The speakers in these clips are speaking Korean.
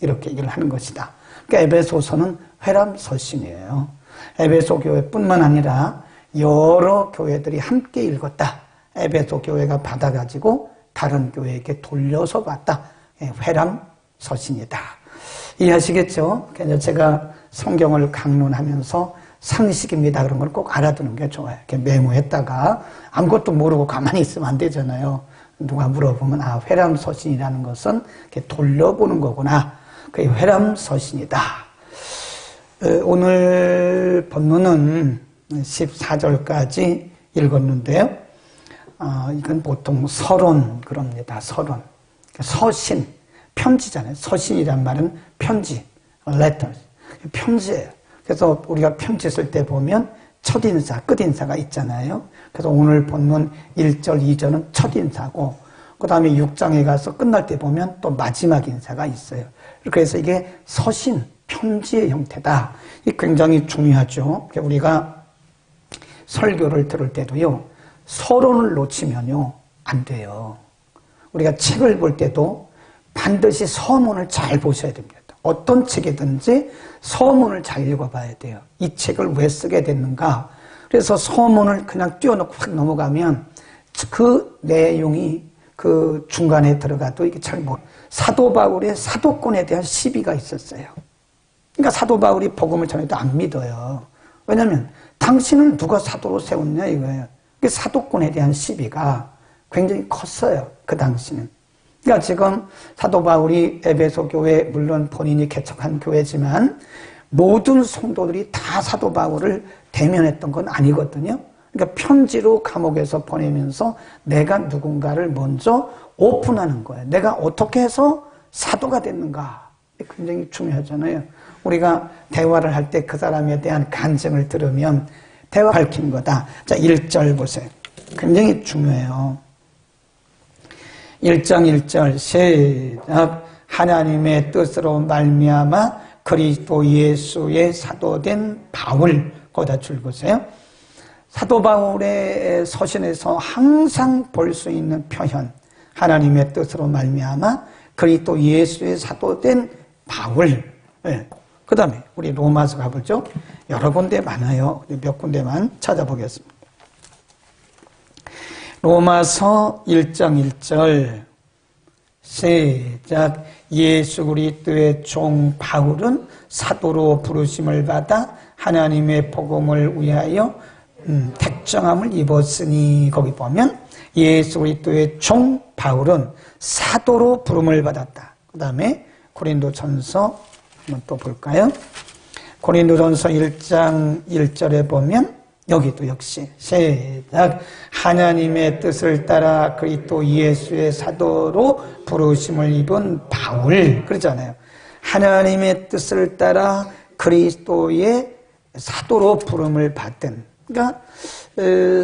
이렇게 얘기를 하는 것이다. 그러니까 에베소서는 회람서신이에요. 에베소 교회뿐만 아니라 여러 교회들이 함께 읽었다. 에베소 교회가 받아가지고 다른 교회에게 돌려서 봤다. 회람서신이다. 이해하시겠죠? 그래서 제가 성경을 강론하면서 상식입니다 그런 걸 꼭 알아두는 게 좋아요. 이렇게 메모했다가 아무것도 모르고 가만히 있으면 안 되잖아요. 누가 물어보면 회람서신이라는 것은 이렇게 돌려보는 거구나. 그게 회람서신이다. 오늘 본문은 14절까지 읽었는데요. 이건 보통 서론 그럽니다. 서론. 서신, 편지잖아요. 서신이란 말은 편지, letter, 편지예요. 그래서 우리가 편지 쓸 때 보면 첫인사, 끝인사가 있잖아요. 그래서 오늘 본문 1절, 2절은 첫인사고 그 다음에 6장에 가서 끝날 때 보면 또 마지막 인사가 있어요. 그래서 이게 서신, 편지의 형태다. 이게 굉장히 중요하죠. 우리가 설교를 들을 때도요. 서론을 놓치면요. 안 돼요. 우리가 책을 볼 때도 반드시 서문을 잘 보셔야 됩니다. 어떤 책이든지 서문을 잘 읽어봐야 돼요. 이 책을 왜 쓰게 됐는가. 그래서 서문을 그냥 띄워놓고 확 넘어가면 그 내용이 그 중간에 들어가도 이게 잘 사도 바울의 사도권에 대한 시비가 있었어요. 그러니까 사도 바울이 복음을 전해도 안 믿어요. 왜냐하면 당신을 누가 사도로 세웠냐 이거예요. 그 사도권에 대한 시비가 굉장히 컸어요. 그 당시는. 그러니까 지금 사도 바울이 에베소 교회 물론 본인이 개척한 교회지만 모든 성도들이 다 사도 바울을 대면했던 건 아니거든요. 그러니까 편지로 감옥에서 보내면서 내가 누군가를 먼저 오픈하는 거예요. 내가 어떻게 해서 사도가 됐는가. 굉장히 중요하잖아요. 우리가 대화를 할 때 그 사람에 대한 간증을 들으면 대화 밝힌 거다. 자, 1절 보세요. 굉장히 중요해요. 1장 1절 시작. 하나님의 뜻으로 말미암아 그리스도 예수의 사도된 바울. 거기다 줄거세요. 사도 바울의 서신에서 항상 볼 수 있는 표현. 하나님의 뜻으로 말미암아 그리스도 예수의 사도된 바울. 네. 그 다음에 우리 로마서 가보죠. 여러 군데 많아요. 몇 군데만 찾아보겠습니다. 로마서 1장 1절 시작. 예수 그리스도의 종 바울은 사도로 부르심을 받아 하나님의 복음을 위하여 택정함을 입었으니 거기 보면 예수 그리스도의 종 바울은 사도로 부름을 받았다. 그 다음에 고린도전서 한번 또 볼까요? 고린도전서 1장 1절에 보면 여기도 역시 시작. 하나님의 뜻을 따라 그리스도 예수의 사도로 부르심을 입은 바울 그러잖아요. 하나님의 뜻을 따라 그리스도의 사도로 부름을 받은 그러니까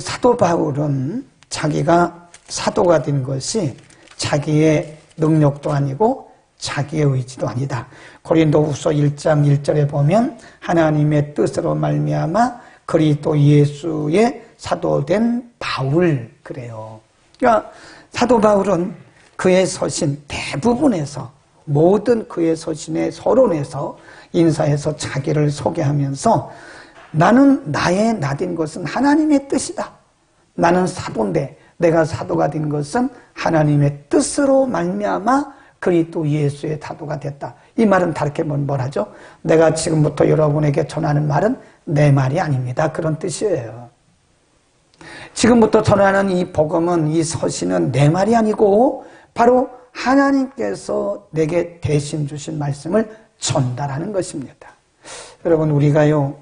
사도 바울은 자기가 사도가 된 것이 자기의 능력도 아니고 자기의 의지도 아니다. 고린도후서 1장 1절에 보면 하나님의 뜻으로 말미암아 그리스도 예수의 사도된 바울 그래요. 그러니까 사도 바울은 그의 서신 대부분에서 모든 그의 서신의 서론에서 인사해서 자기를 소개하면서 나는 나의 나된 것은 하나님의 뜻이다. 나는 사도인데 내가 사도가 된 것은 하나님의 뜻으로 말미암아 그리스도 예수의 사도가 됐다. 이 말은 다르게 뭘 하죠? 내가 지금부터 여러분에게 전하는 말은 내 말이 아닙니다. 그런 뜻이에요. 지금부터 전하는 이 복음은 이 서신은 내 말이 아니고 바로 하나님께서 내게 대신 주신 말씀을 전달하는 것입니다. 여러분 우리가요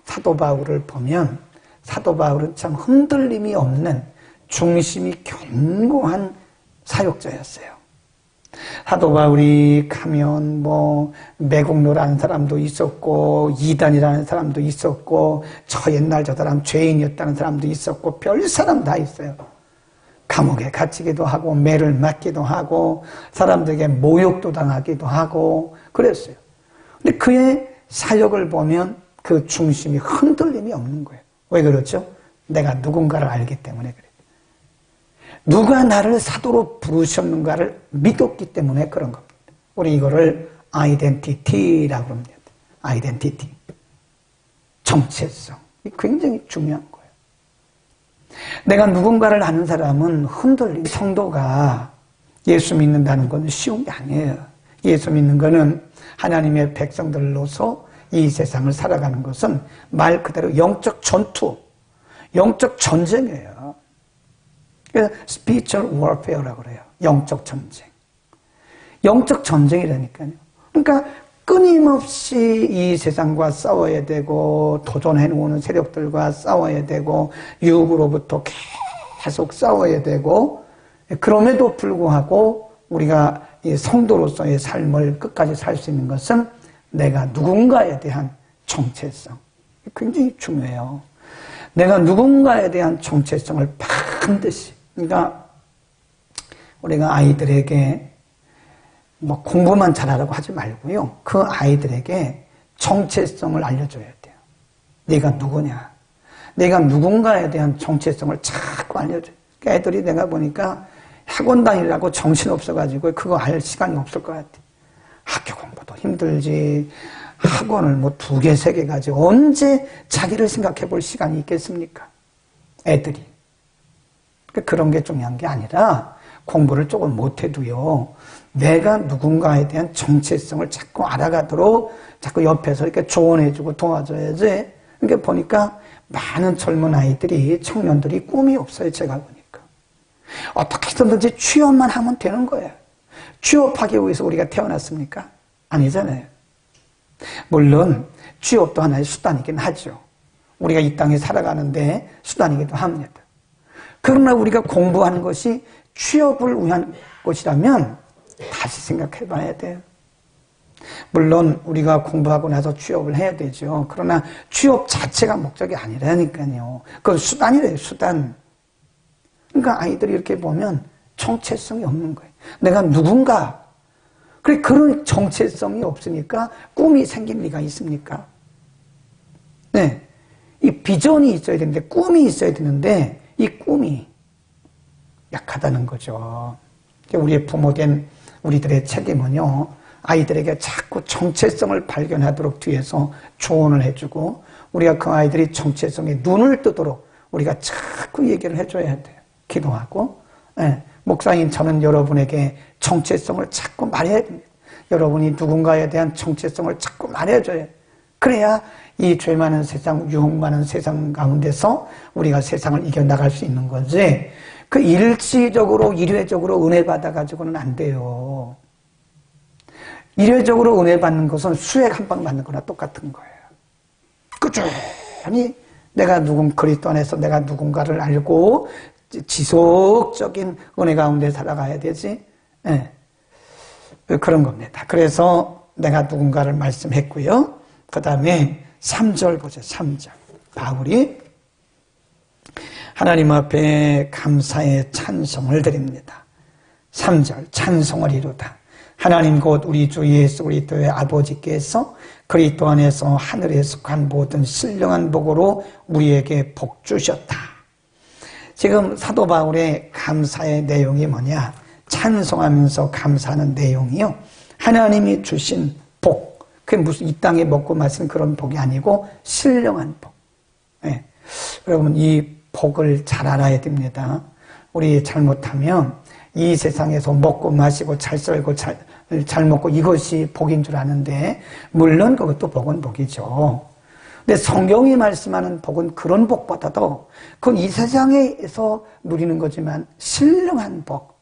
사도 바울을 보면 사도 바울은 참 흔들림이 없는 중심이 견고한 사역자였어요. 사도 바울이 가면 매국노라는 사람도 있었고 이단이라는 사람도 있었고 저 옛날 저 사람 죄인이었다는 사람도 있었고 별 사람 다 있어요. 감옥에 갇히기도 하고 매를 맞기도 하고 사람들에게 모욕도 당하기도 하고 그랬어요. 근데 그의 사역을 보면 그 중심이 흔들림이 없는 거예요. 왜 그렇죠? 내가 누군가를 알기 때문에 그래요. 누가 나를 사도로 부르셨는가를 믿었기 때문에 그런 겁니다. 우리 이거를 아이덴티티라고 합니다. 아이덴티티. 정체성. 굉장히 중요한 거예요. 내가 누군가를 아는 사람은 흔들린 성도가 예수 믿는다는 건 쉬운 게 아니에요. 예수 믿는 거는 하나님의 백성들로서 이 세상을 살아가는 것은 말 그대로 영적 전투, 영적 전쟁이에요. 그래서 spiritual warfare라고 그래요. 영적 전쟁. 영적 전쟁이라니까요. 그러니까 끊임없이 이 세상과 싸워야 되고 도전해놓는 세력들과 싸워야 되고 유혹으로부터 계속 싸워야 되고 그럼에도 불구하고 우리가 이 성도로서의 삶을 끝까지 살 수 있는 것은 내가 누군가에 대한 정체성. 굉장히 중요해요. 내가 누군가에 대한 정체성을 반드시 그러니까 우리가 아이들에게 뭐 공부만 잘하라고 하지 말고요. 그 아이들에게 정체성을 알려줘야 돼요. 내가 누구냐. 내가 누군가에 대한 정체성을 자꾸 알려줘요. 그러니까 애들이 내가 보니까 학원 다니라고 정신없어가지고 그거 알 시간이 없을 것 같아요. 학교 공부도 힘들지. 학원을 뭐 2개, 3개 가지고 언제 자기를 생각해 볼 시간이 있겠습니까? 애들이. 그러니까 그런 게 중요한 게 아니라 공부를 조금 못해도요. 내가 누군가에 대한 정체성을 자꾸 알아가도록 자꾸 옆에서 이렇게 조언해주고 도와줘야지. 그러니까 보니까 많은 젊은 아이들이, 청년들이 꿈이 없어요. 제가 보니까. 어떻게 해서든지 취업만 하면 되는 거예요. 취업하기 위해서 우리가 태어났습니까? 아니잖아요. 물론 취업도 하나의 수단이긴 하죠. 우리가 이 땅에 살아가는데 수단이기도 합니다. 그러나 우리가 공부하는 것이 취업을 위한 것이라면 다시 생각해 봐야 돼요. 물론 우리가 공부하고 나서 취업을 해야 되죠. 그러나 취업 자체가 목적이 아니라니까요. 그건 수단이래요, 수단. 그러니까 아이들이 이렇게 보면 정체성이 없는 거예요. 내가 누군가. 그래, 그런 정체성이 없으니까 꿈이 생길 리가 있습니까? 네. 이 비전이 있어야 되는데, 꿈이 있어야 되는데, 이 꿈이 약하다는 거죠. 우리의 부모된 우리들의 책임은요, 아이들에게 자꾸 정체성을 발견하도록 뒤에서 조언을 해주고, 우리가 그 아이들이 정체성에 눈을 뜨도록 우리가 자꾸 얘기를 해줘야 돼요. 기도하고. 네. 목사인 저는 여러분에게 정체성을 자꾸 말해야 됩니다. 여러분이 누군가에 대한 정체성을 자꾸 말해줘야 돼요. 그래야 이 죄 많은 세상, 유혹 많은 세상 가운데서 우리가 세상을 이겨나갈 수 있는 거지. 그 일시적으로, 일회적으로 은혜 받아가지고는 안 돼요. 일회적으로 은혜 받는 것은 수액 한 방 받는 거나 똑같은 거예요. 꾸준히 내가 그리스도 안에서 내가 누군가를 알고 지속적인 은혜 가운데 살아가야 되지. 네. 그런 겁니다. 그래서 내가 누군가를 말씀했고요. 그 다음에 3절 보죠. 3절. 바울이 하나님 앞에 감사의 찬송을 드립니다. 3절. 찬송을 이루다. 하나님 곧 우리 주 예수 그리스도의 아버지께서 그리스도 안에서 하늘에 속한 모든 신령한 복으로 우리에게 복 주셨다. 지금 사도 바울의 감사의 내용이 뭐냐? 찬송하면서 감사하는 내용이요. 하나님이 주신 복. 그게 무슨 이 땅에 먹고 마시는 그런 복이 아니고 신령한 복. 네. 여러분 이 복을 잘 알아야 됩니다. 우리 잘못하면 이 세상에서 먹고 마시고 잘 살고 잘 먹고 이것이 복인 줄 아는데 물론 그것도 복은 복이죠. 근데 성경이 말씀하는 복은 그런 복보다도 그건 이 세상에서 누리는 거지만 신령한 복.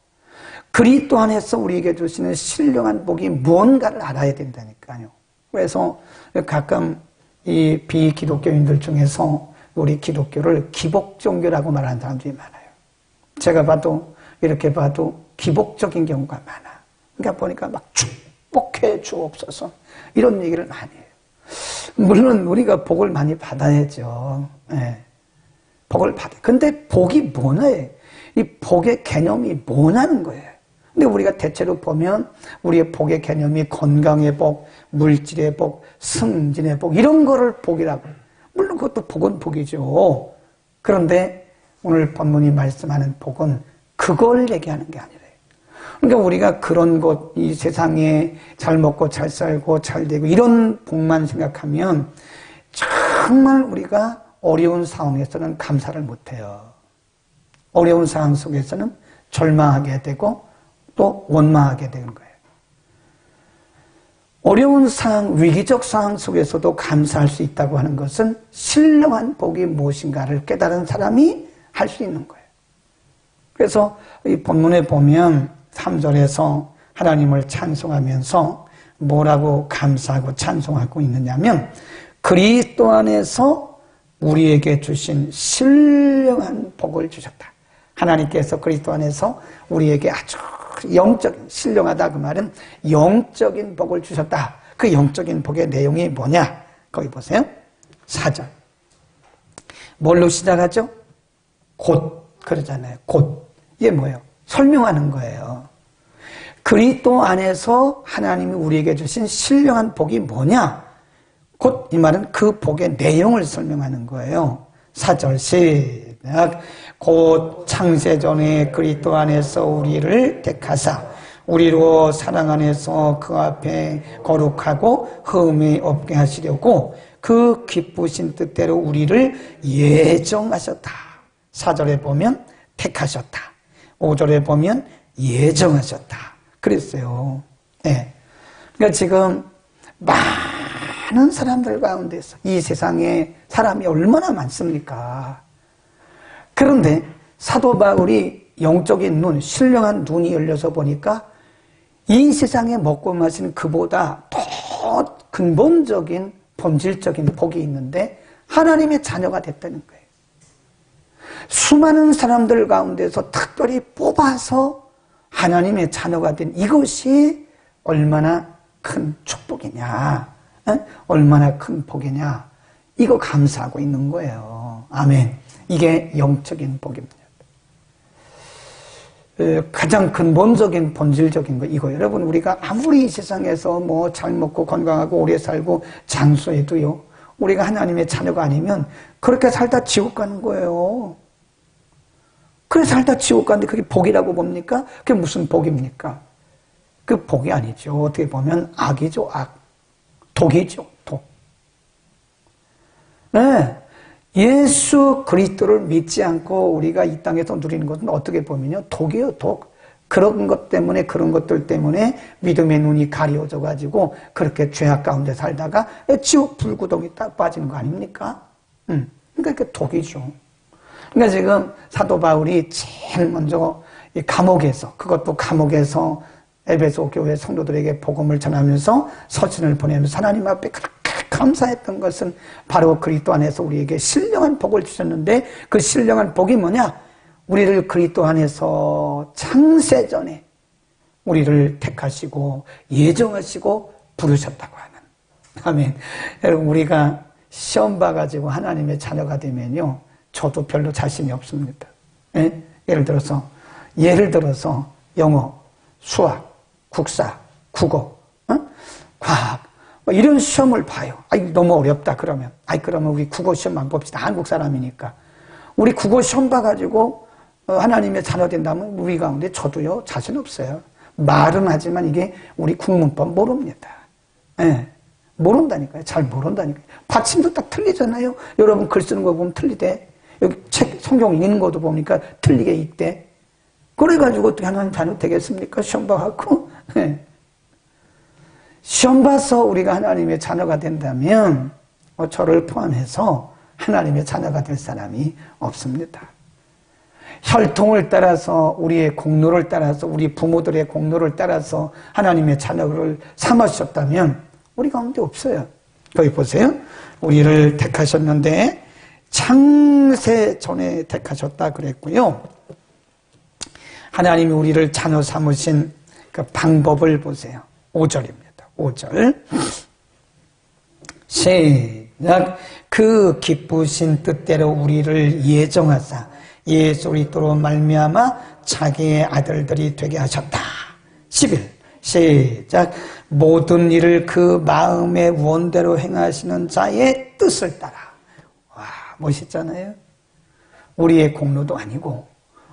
그리스도 안에서 우리에게 주시는 신령한 복이 무언가를 알아야 된다니까요. 그래서 가끔 이 비기독교인들 중에서 우리 기독교를 기복종교라고 말하는 사람들이 많아요. 제가 봐도 이렇게 봐도 기복적인 경우가 많아. 그러니까 보니까 막 축복해 주옵소서 이런 얘기를 많이 해요. 물론 우리가 복을 많이 받아야죠. 네. 복을 받아. 근데 복이 뭐냐? 이 복의 개념이 뭐냐는 거예요. 근데 우리가 대체로 보면 우리의 복의 개념이 건강의 복, 물질의 복, 승진의 복 이런 거를 복이라고. 물론 그것도 복은 복이죠. 그런데 오늘 본문이 말씀하는 복은 그걸 얘기하는 게 아니래요. 그러니까 우리가 그런 것, 이 세상에 잘 먹고 잘 살고 잘 되고 이런 복만 생각하면 정말 우리가 어려운 상황에서는 감사를 못해요. 어려운 상황 속에서는 절망하게 되고 또 원망하게 되는 거예요. 어려운 상황, 위기적 상황 속에서도 감사할 수 있다고 하는 것은 신령한 복이 무엇인가를 깨달은 사람이 할 수 있는 거예요. 그래서 이 본문에 보면 3절에서 하나님을 찬송하면서 뭐라고 감사하고 찬송하고 있느냐면 그리스도 안에서 우리에게 주신 신령한 복을 주셨다. 하나님께서 그리스도 안에서 우리에게 아주 영적인, 신령하다 그 말은 영적인 복을 주셨다. 그 영적인 복의 내용이 뭐냐? 거기 보세요. 4절. 뭘로 시작하죠? 곧 그러잖아요. 곧. 이게 뭐예요? 설명하는 거예요. 그리스도 안에서 하나님이 우리에게 주신 신령한 복이 뭐냐? 곧 이 말은 그 복의 내용을 설명하는 거예요. 4절 시작. 곧 창세전에 그리스도 안에서 우리를 택하사 우리로 사랑 안에서 그 앞에 거룩하고 흠이 없게 하시려고 그 기쁘신 뜻대로 우리를 예정하셨다. 4절에 보면 택하셨다. 5절에 보면 예정하셨다. 그랬어요. 네. 그러니까 지금 많은 사람들 가운데서 이 세상에 사람이 얼마나 많습니까? 그런데 사도 바울이 영적인 눈, 신령한 눈이 열려서 보니까 이 세상에 먹고 마시는 그보다 더 근본적인 본질적인 복이 있는데 하나님의 자녀가 됐다는 거예요. 수많은 사람들 가운데서 특별히 뽑아서 하나님의 자녀가 된 이것이 얼마나 큰 축복이냐, 얼마나 큰 복이냐, 이거 감사하고 있는 거예요. 아멘. 이게 영적인 복입니다. 가장 근본적인 본질적인 거 이거. 여러분, 우리가 아무리 이 세상에서 뭐 잘 먹고 건강하고 오래 살고 장수해도요, 우리가 하나님의 자녀가 아니면 그렇게 살다 지옥 가는 거예요. 그래 살다 지옥 가는데 그게 복이라고 봅니까? 그게 무슨 복입니까? 그 복이 아니죠. 어떻게 보면 악이죠. 악. 독이죠. 독. 네. 예수 그리스도를 믿지 않고 우리가 이 땅에서 누리는 것은 어떻게 보면요, 독이에요. 독. 그런 것 때문에, 그런 것들 때문에 믿음의 눈이 가려져 가지고 그렇게 죄악 가운데 살다가 지옥 불구덩이 딱 빠지는 거 아닙니까? 그러니까 그 독이죠. 그러니까 지금 사도 바울이 제일 먼저 이 감옥에서, 그것도 감옥에서 에베소 교회 성도들에게 복음을 전하면서 서신을 보내면서 하나님 앞에 그렇게 감사했던 것은 바로 그리스도 안에서 우리에게 신령한 복을 주셨는데, 그 신령한 복이 뭐냐? 우리를 그리스도 안에서 창세전에 우리를 택하시고 예정하시고 부르셨다고 하는. 아멘. 여러분, 우리가 시험 봐가지고 하나님의 자녀가 되면요, 저도 별로 자신이 없습니다. 예? 예를 들어서 영어, 수학, 국사, 국어, 과학, 이런 시험을 봐요. 너무 어렵다 그러면. 그러면 우리 국어 시험만 봅시다. 한국 사람이니까. 우리 국어 시험 봐가지고 하나님의 자녀 된다면 우리 가운데 저도요, 자신 없어요. 말은 하지만 이게 우리 국문법 모릅니다. 예. 모른다니까요. 잘 모른다니까요. 받침도 딱 틀리잖아요. 여러분 글 쓰는 거 보면 틀리대. 여기 책, 성경 읽는 것도 보니까 틀리게 있대. 그래가지고 어떻게 하나님 자녀 되겠습니까? 시험 봐갖고. 예. 시험 봐서 우리가 하나님의 자녀가 된다면 저를 포함해서 하나님의 자녀가 될 사람이 없습니다. 혈통을 따라서, 우리의 공로를 따라서, 우리 부모들의 공로를 따라서 하나님의 자녀를 삼으셨다면 우리 가운데 없어요. 거기 보세요. 우리를 택하셨는데 창세 전에 택하셨다 그랬고요. 하나님이 우리를 자녀 삼으신 그 방법을 보세요. 5절입니다. 5절 시작. 그 기쁘신 뜻대로 우리를 예정하사 예수 그리스도로 말미암아 자기의 아들들이 되게 하셨다. 11 시작. 모든 일을 그 마음의 원대로 행하시는 자의 뜻을 따라. 와, 멋있잖아요. 우리의 공로도 아니고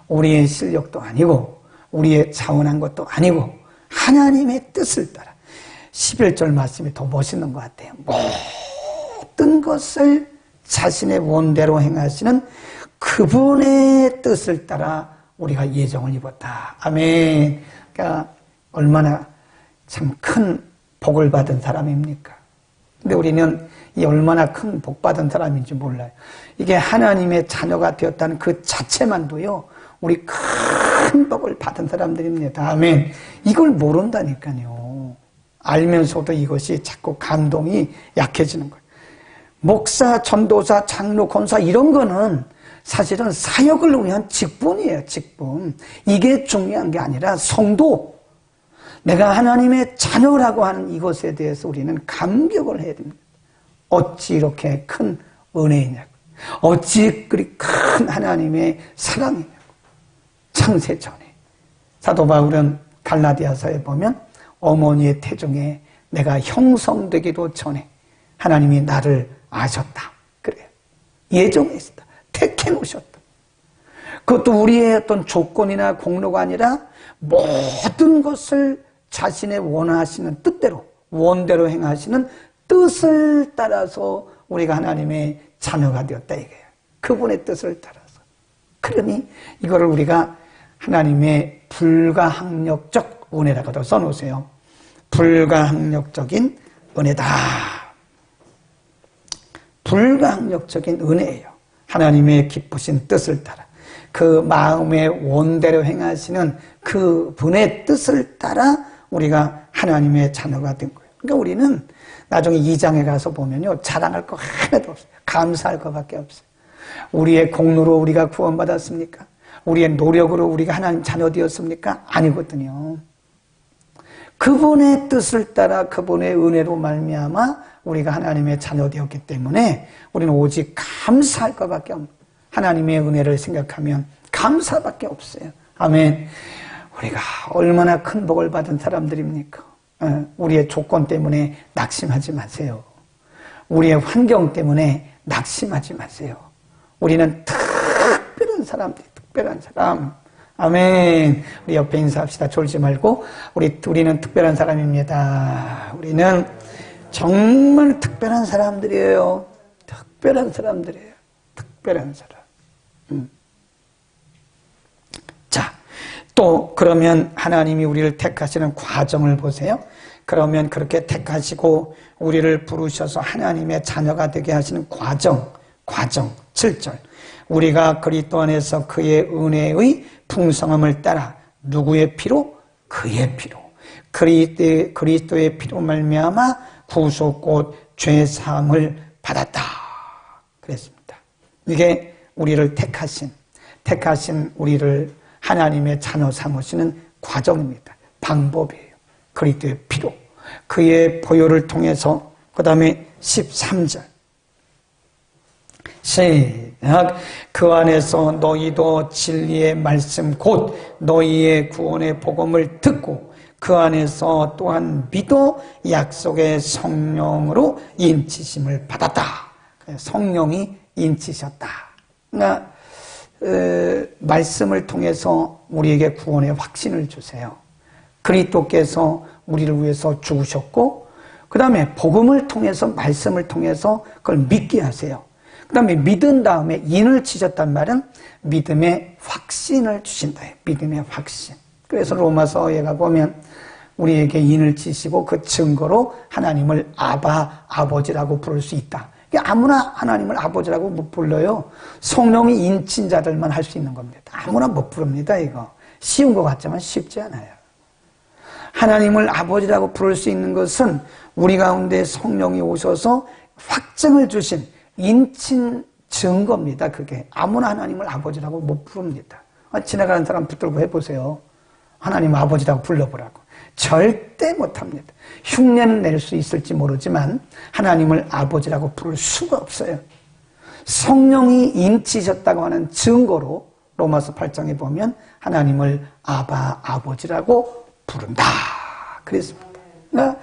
우리의 실력도 아니고 우리의 자원한 것도 아니고 하나님의 뜻을 따라 11절 말씀이 더 멋있는 것 같아요. 모든 것을 자신의 원대로 행하시는 그분의 뜻을 따라 우리가 예정을 입었다. 아멘. 그러니까 얼마나 참 큰 복을 받은 사람입니까? 근데 우리는 이 얼마나 큰 복 받은 사람인지 몰라요. 이게 하나님의 자녀가 되었다는 그 자체만도요, 우리 큰 복을 받은 사람들입니다. 아멘. 이걸 모른다니까요. 알면서도 이것이 자꾸 감동이 약해지는 거예요. 목사, 전도사, 장로, 권사 이런 거는 사실은 사역을 위한 직분이에요. 직분. 이게 중요한 게 아니라 성도, 내가 하나님의 자녀라고 하는 이것에 대해서 우리는 감격을 해야 됩니다. 어찌 이렇게 큰 은혜이냐고, 어찌 그리 큰 하나님의 사랑이냐고. 창세 전에 사도 바울은 갈라디아서에 보면 어머니의 태중에 내가 형성되기도 전에 하나님이 나를 아셨다 그래요. 예정했다, 택해 놓으셨다. 그것도 우리의 어떤 조건이나 공로가 아니라 모든 것을 자신의 원하시는 뜻대로, 원대로 행하시는 뜻을 따라서 우리가 하나님의 자녀가 되었다 이거예요. 그분의 뜻을 따라서. 그러니 이거를 우리가 하나님의 불가항력적 은혜라고도 써놓으세요. 불가항력적인 은혜다. 불가항력적인 은혜예요. 하나님의 기쁘신 뜻을 따라 그 마음의 원대로 행하시는 그 분의 뜻을 따라 우리가 하나님의 자녀가 된 거예요. 그러니까 우리는 나중에 2장에 가서 보면요, 자랑할 거 하나도 없어요. 감사할 것밖에 없어요. 우리의 공로로 우리가 구원받았습니까? 우리의 노력으로 우리가 하나님 자녀 되었습니까? 아니거든요. 그분의 뜻을 따라 그분의 은혜로 말미암아 우리가 하나님의 자녀 되었기 때문에 우리는 오직 감사할 것밖에 없는, 하나님의 은혜를 생각하면 감사밖에 없어요. 아멘. 우리가 얼마나 큰 복을 받은 사람들입니까? 우리의 조건 때문에 낙심하지 마세요. 우리의 환경 때문에 낙심하지 마세요. 우리는 특별한 사람들, 특별한 사람. 아멘. 우리 옆에 인사합시다. 졸지 말고. 우리는 특별한 사람입니다. 우리는 정말 특별한 사람들이에요. 특별한 사람들이에요. 특별한 사람. 자, 또 그러면 하나님이 우리를 택하시는 과정을 보세요. 그러면 그렇게 택하시고 우리를 부르셔서 하나님의 자녀가 되게 하시는 과정 7절. 우리가 그리스도 안에서 그의 은혜의 풍성함을 따라 누구의 피로? 그의 피로. 그리스도의 피로 말미암아 구속 곧 죄사함을 받았다. 그랬습니다. 이게 우리를 택하신 우리를 하나님의 자녀 삼으시는 과정입니다. 방법이에요. 그리스도의 피로, 그의 보혈을 통해서. 그 다음에 13절 시작. 그 안에서 너희도 진리의 말씀 곧 너희의 구원의 복음을 듣고 그 안에서 또한 믿어 약속의 성령으로 인치심을 받았다. 성령이 인치셨다. 그러니까 말씀을 통해서 우리에게 구원의 확신을 주세요. 그리스도께서 우리를 위해서 죽으셨고 그 다음에 복음을 통해서, 말씀을 통해서 그걸 믿게 하세요. 그 다음에 믿은 다음에 인을 치셨단 말은 믿음의 확신을 주신다. 믿음의 확신. 그래서 로마서에 가보면 우리에게 인을 치시고 그 증거로 하나님을 아버지라고 부를 수 있다. 아무나 하나님을 아버지라고 못 불러요. 성령이 인친 자들만 할 수 있는 겁니다. 아무나 못 부릅니다. 이거 쉬운 것 같지만 쉽지 않아요. 하나님을 아버지라고 부를 수 있는 것은 우리 가운데 성령이 오셔서 확증을 주신 인친 증거입니다. 그게 아무나 하나님을 아버지라고 못 부릅니다. 지나가는 사람 붙들고 해보세요. 하나님 아버지라고 불러보라고. 절대 못합니다. 흉내는 낼 수 있을지 모르지만 하나님을 아버지라고 부를 수가 없어요. 성령이 인치셨다고 하는 증거로 로마서 8장에 보면 하나님을 아버지라고 부른다. 그랬습니다. 그러니까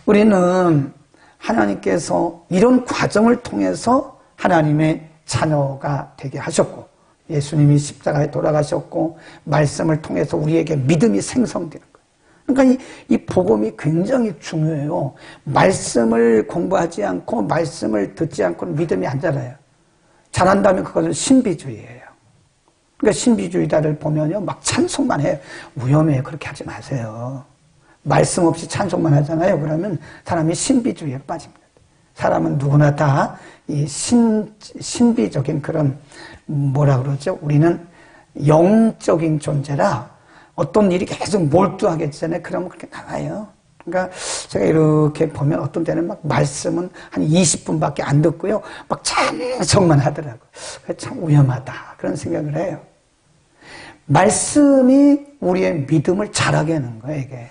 우리는 하나님께서 이런 과정을 통해서 하나님의 자녀가 되게 하셨고 예수님이 십자가에 돌아가셨고 말씀을 통해서 우리에게 믿음이 생성되는 거예요. 그러니까 이 복음이 굉장히 중요해요. 말씀을 공부하지 않고 말씀을 듣지 않고는 믿음이 안 자라요. 자란다면 그것은 신비주의예요. 그러니까 신비주의자를 보면요, 막 찬송만 해요. 위험해요. 그렇게 하지 마세요. 말씀 없이 찬송만 하잖아요. 그러면 사람이 신비주의에 빠집니다. 사람은 누구나 다 이 신비적인 그런, 뭐라 그러죠? 우리는 영적인 존재라 어떤 일이 계속 몰두하게 되잖아요. 그러면 그렇게 나가요. 그러니까 제가 이렇게 보면 어떤 때는 막 말씀은 한 20분밖에 안 듣고요. 막 찬송만 하더라고요. 참 위험하다. 그런 생각을 해요. 말씀이 우리의 믿음을 자라게 하는 거예요, 이게.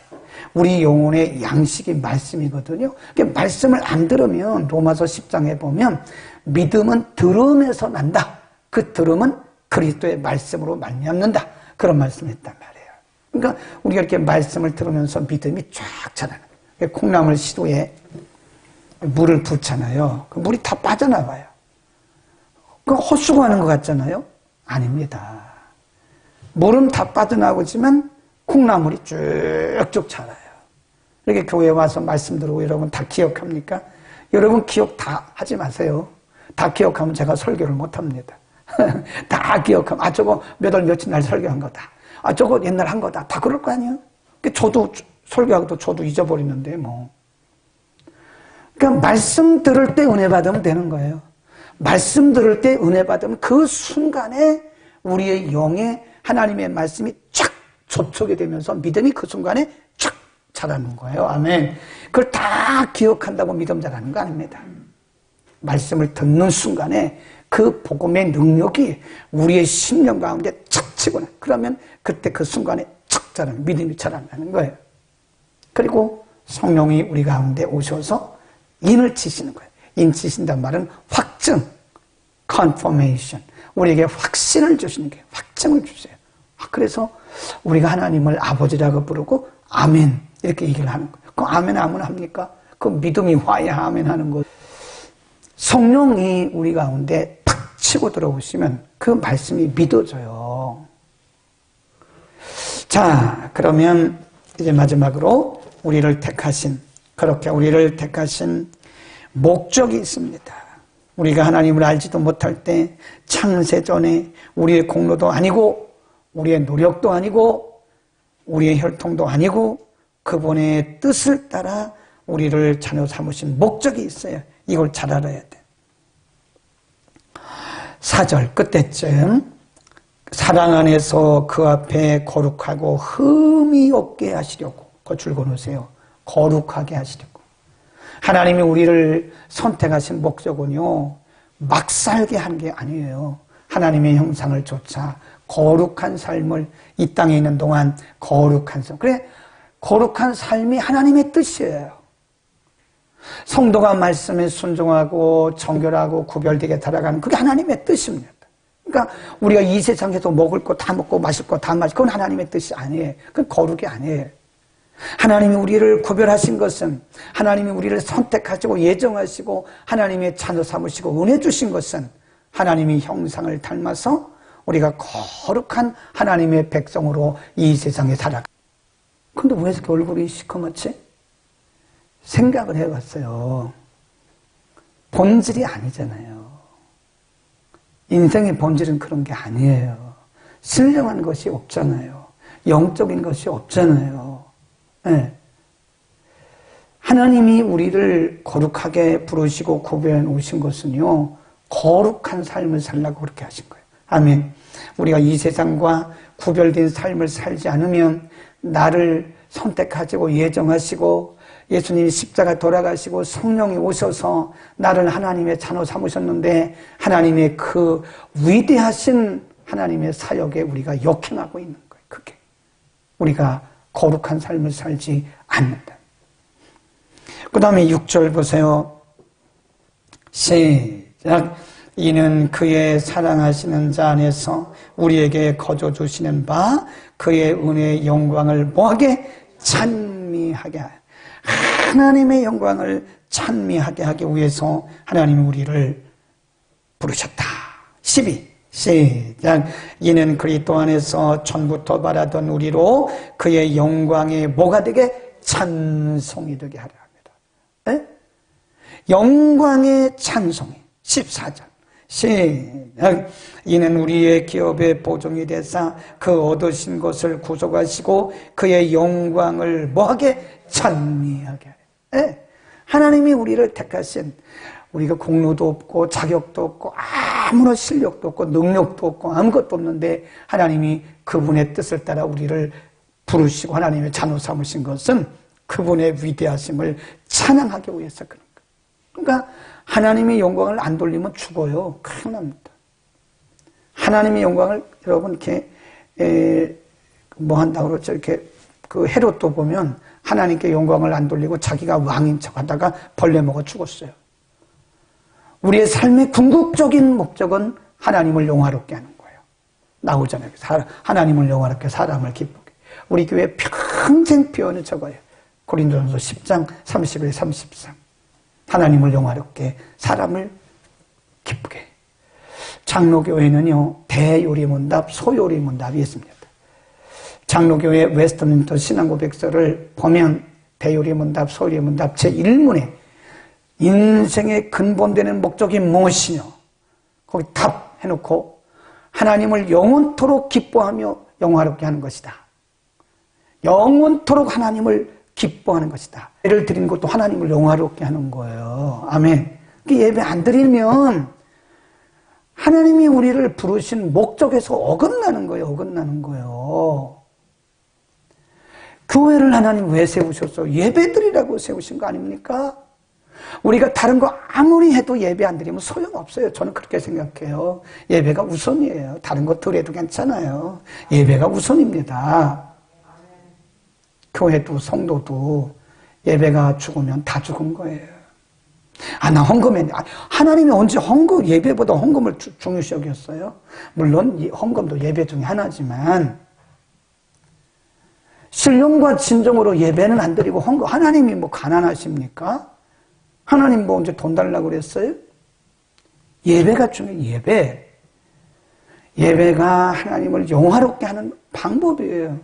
우리 영혼의 양식이 말씀이거든요. 말씀을 안 들으면 로마서 10장에 보면 믿음은 들음에서 난다. 그 들음은 그리스도의 말씀으로 말미암는다. 그런 말씀을 했단 말이에요. 그러니까 우리가 이렇게 말씀을 들으면서 믿음이 쫙 자라는 거예요. 콩나물 시루에 물을 붓잖아요. 그 물이 다 빠져나가요. 그 헛수고하는 것 같잖아요. 아닙니다. 물은 다 빠져나오지만 콩나물이 쭉쭉 자라요. 이렇게 교회에 와서 말씀 들으고 여러분 다 기억합니까? 여러분 기억 다 하지 마세요. 다 기억하면 제가 설교를 못합니다. 다 기억하면 저거 몇 월 며칠 날 설교한 거다. 저거 옛날 한 거다. 다 그럴 거 아니에요? 저도 설교하고도 저도 잊어버리는데 뭐. 그러니까 말씀 들을 때 은혜 받으면 되는 거예요. 말씀 들을 때 은혜 받으면 그 순간에 우리의 영에 하나님의 말씀이 쫙 접촉이 되면서 믿음이 그 순간에 쫙 자라는 거예요. 아멘. 그걸 다 기억한다고 믿음 자라는 거 아닙니다. 말씀을 듣는 순간에 그 복음의 능력이 우리의 심령 가운데 착 치고는 그러면 그때 그 순간에 착 자라는 믿음이 자란다는 거예요. 그리고 성령이 우리 가운데 오셔서 인을 치시는 거예요. 인 치신단 말은 확증, confirmation. 우리에게 확신을 주시는 게 확증을 주세요. 그래서 우리가 하나님을 아버지라고 부르고 아멘 이렇게 얘기를 하는 거예요. 그 아멘 아멘 합니까? 그 믿음이 와야 아멘 하는 거예요. 성령이 우리 가운데 팍 치고 들어오시면 그 말씀이 믿어져요. 자, 그러면 이제 마지막으로 우리를 택하신, 그렇게 우리를 택하신 목적이 있습니다. 우리가 하나님을 알지도 못할 때 창세 전에 우리의 공로도 아니고 우리의 노력도 아니고 우리의 혈통도 아니고 그분의 뜻을 따라 우리를 자녀 삼으신 목적이 있어요. 이걸 잘 알아야 돼. 4절 끝에쯤 사랑 안에서 그 앞에 거룩하고 흠이 없게 하시려고 그 줄거놓으세요. 거룩하게 하시려고. 하나님이 우리를 선택하신 목적은요 막 살게 하는 게 아니에요. 하나님의 형상을 좇아 거룩한 삶을 이 땅에 있는 동안 거룩한 삶. 그래 거룩한 삶이 하나님의 뜻이에요. 성도가 말씀에 순종하고 정결하고 구별되게 살아가는 그게 하나님의 뜻입니다. 그러니까 우리가 이 세상에서 먹을 거 다 먹고 마실 거 다 마시고 그건 하나님의 뜻이 아니에요. 그건 거룩이 아니에요. 하나님이 우리를 구별하신 것은 하나님이 우리를 선택하시고 예정하시고 하나님의 자녀 삼으시고 은혜 주신 것은 하나님의 형상을 닮아서 우리가 거룩한 하나님의 백성으로 이 세상에 살아가. 근데 왜 이렇게 얼굴이 시커멓지? 생각을 해봤어요. 본질이 아니잖아요. 인생의 본질은 그런 게 아니에요. 신령한 것이 없잖아요. 영적인 것이 없잖아요. 네. 하나님이 우리를 거룩하게 부르시고 구별해 놓으신 것은요, 거룩한 삶을 살라고 그렇게 하신 거예요. 아멘. 우리가 이 세상과 구별된 삶을 살지 않으면 나를 선택하시고 예정하시고 예수님이 십자가 돌아가시고 성령이 오셔서 나를 하나님의 자녀 삼으셨는데 하나님의 그 위대하신 하나님의 사역에 우리가 역행하고 있는 거예요. 그게 우리가 거룩한 삶을 살지 않는다. 그 다음에 6절 보세요. 시작. 이는 그의 사랑하시는 자 안에서 우리에게 거저 주시는 바 그의 은혜의 영광을 뭐하게? 찬미하게 하여. 하나님의 영광을 찬미하게 하기 위해서 하나님이 우리를 부르셨다. 12 시작. 이는 그리스도 안에서 전부터 바라던 우리로 그의 영광에 뭐가 되게? 찬송이 되게 하려 합니다. 에? 영광의 찬송이. 14절. 시작. 이는 우리의 기업의 보종이 되사 그 얻으신 것을 구속하시고 그의 영광을 뭐하게? 찬미하게 하려. 에? 하나님이 우리를 택하신, 우리가 공로도 없고 자격도 없고 아무런 실력도 없고 능력도 없고 아무것도 없는데 하나님이 그분의 뜻을 따라 우리를 부르시고 하나님의 자녀 삼으신 것은 그분의 위대하심을 찬양하기 위해서 그런 거예요. 그러니까 하나님의 영광을 안 돌리면 죽어요. 큰일 납니다. 하나님의 영광을 여러분 이렇게 뭐 한다고 그러죠? 이렇게 그 헤롯도 보면 하나님께 영광을 안 돌리고 자기가 왕인 척 하다가 벌레 먹어 죽었어요. 우리의 삶의 궁극적인 목적은 하나님을 영화롭게 하는 거예요. 나오잖아요. 하나님을 영화롭게 사람을 기쁘게. 우리 교회 평생 표현은 저거예요. 고린도전서 10장 31, 33. 하나님을 영화롭게 사람을 기쁘게. 장로교회는요, 대요리문답, 소요리문답이 있습니다. 장로교회 웨스트민스터 신앙고백서를 보면 대요리문답, 소요리문답 제1문에 인생의 근본되는 목적이 무엇이냐 거기 답해놓고 하나님을 영원토록 기뻐하며 영화롭게 하는 것이다. 영원토록 하나님을 기뻐하는 것이다. 예를 드리는 것도 하나님을 영화롭게 하는 거예요. 아멘. 예배 안 드리면 하나님이 우리를 부르신 목적에서 어긋나는 거예요. 어긋나는 거예요. 교회를 하나님 왜 세우셨어요? 예배 드리라고 세우신 거 아닙니까? 우리가 다른 거 아무리 해도 예배 안 드리면 소용없어요. 저는 그렇게 생각해요. 예배가 우선이에요. 다른 거 덜해도 괜찮아요. 예배가 우선입니다. 교회도 성도도 예배가 죽으면 다 죽은 거예요. 나 헌금했네. 하나님이 언제 예배보다 헌금을 중요시 여겼어요? 물론 이 헌금도 예배 중에 하나지만 신령과 진정으로 예배는 안 드리고 헌금, 하나님이 뭐 가난하십니까? 하나님 뭐 언제 돈 달라고 그랬어요? 예배가 중요해요. 예배가 하나님을 영화롭게 하는 방법이에요.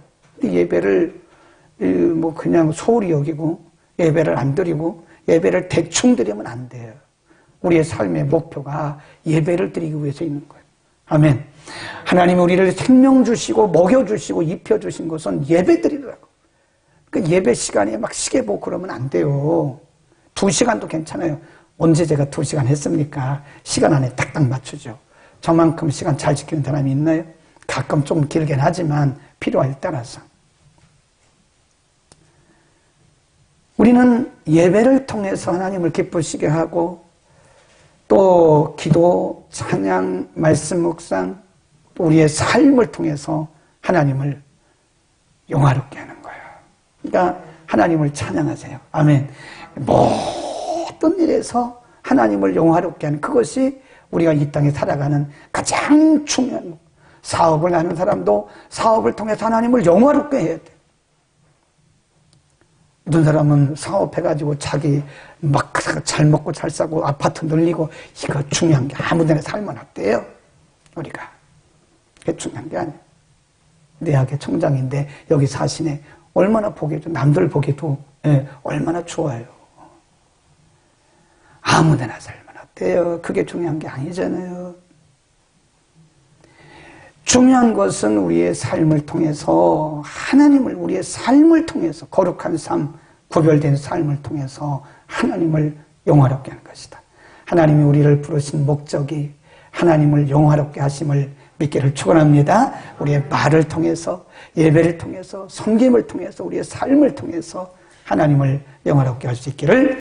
예배를 뭐 그냥 소홀히 여기고 예배를 안 드리고 예배를 대충 드리면 안 돼요. 우리의 삶의 목표가 예배를 드리기 위해서 있는 거예요. 아멘. 하나님이 우리를 생명 주시고 먹여 주시고 입혀 주신 것은 예배 드리라고. 그 예배 시간에 막 시계 보고 그러면 안 돼요. 2시간도 괜찮아요. 언제 제가 2시간 했습니까? 시간 안에 딱딱 맞추죠. 저만큼 시간 잘 지키는 사람이 있나요? 가끔 좀 길긴 하지만 필요할 따라서. 우리는 예배를 통해서 하나님을 기쁘시게 하고 또 기도, 찬양, 말씀 묵상, 또 우리의 삶을 통해서 하나님을 영화롭게 하는 거예요. 그러니까 하나님을 찬양하세요. 아멘. 모든 일에서 하나님을 영화롭게 하는 그것이 우리가 이 땅에 살아가는 가장 중요한 사업을 하는 사람도 사업을 통해서 하나님을 영화롭게 해야 돼. 어떤 사람은 사업해가지고 자기 막 잘 먹고 잘 싸고 아파트 늘리고 이거 중요한 게 아무데나 살면 어때요? 우리가. 그게 중요한 게 아니에요. 내 학의 총장인데 여기 사시네. 얼마나 보기에도 남들 보기에도 얼마나 좋아요. 아무데나 살면 어때요? 그게 중요한 게 아니잖아요. 중요한 것은 우리의 삶을 통해서 하나님을 우리의 삶을 통해서 거룩한 삶, 구별된 삶을 통해서 하나님을 영화롭게 하는 것이다. 하나님이 우리를 부르신 목적이 하나님을 영화롭게 하심을 믿기를 축원합니다. 우리의 말을 통해서 예배를 통해서 섬김을 통해서 우리의 삶을 통해서 하나님을 영화롭게 할 수 있기를